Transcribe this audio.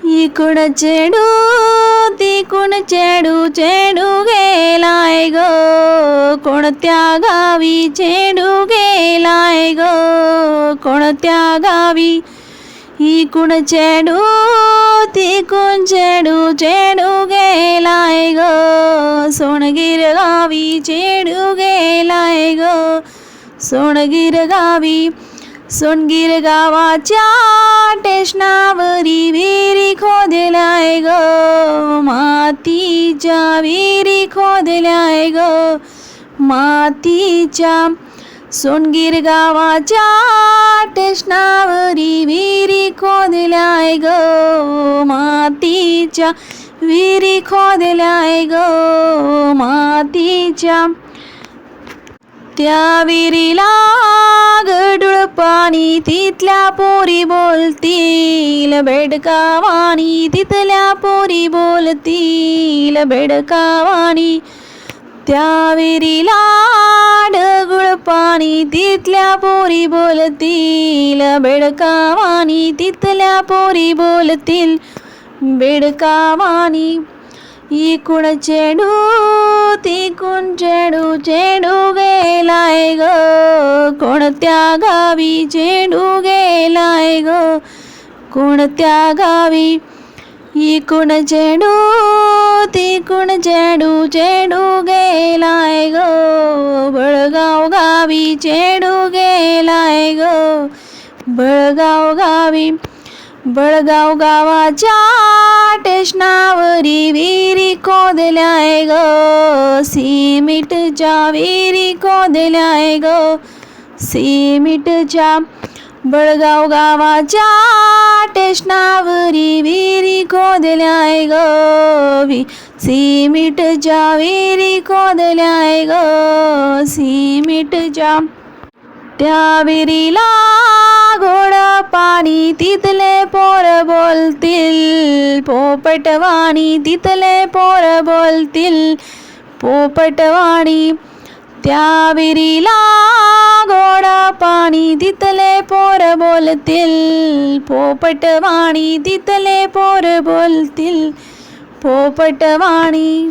इकडून चेडू तिकडून चेडू चेडू गेलाय ग कोणत्या गावी चेडू गेलाय ग कोणत्या गावी इकडून चेडू तिकडून चेडू चेडू गेलाय ग सोनगीर गावी चेडू गेलाय ग सोनगीर गावी सोनगीर गावाच्या टेशनावरी विहिरी खोदल्याय ग मातीच्या विहिरी खोदल्याय ग मातीच्या सोनगीर गावाच्या टेशनावरी विहिरी खोदल्याय ग मातीच्या विहिरी खोदल्याय ग मातीच्या त्या विहिरीला गडूळ पाणी तिथल्या पोरी बोलतील बेडकावाणी तिथल्या पोरी बोलतील बेडकावाणी त्या विहिरीला ढगुळ पाणी तिथल्या पोरी बोलतील बेडकावाणी तिथल्या पोरी बोलतील बेडकावाणी इकडून चेडू तिकडून चेडू चेडू गेलाय ग कोणत्या गावी चेडू गेलाय ग कोणत्या गावी इकडून चेडू तिकडून चेडू चेडू गेलाय ग बळगाव गावी चेडू गेलाय ग बळगाव गावी बळगाव गावाच्या टेशनावरी विहिरी खोदल्याय ग सिमेंटच्या विहिरी खोदल्याय ग सिमेंटच्या बळगाव गावाच्या टेशनावरी विहिरी खोदल्याय ग सिमेंटच्या विहिरी खोदल्याय ग सिमेंटच्या त्या विहिरीला गोड पाणी तिथले पोर बोलतील पोपटवाणी तिथले पोर बोलतील पोपटवाणी त्या विहिरीला गोड पाणी तिथले पोर बोलतील पोपटवाणी तिथले पोर बोलतील पोपटवाणी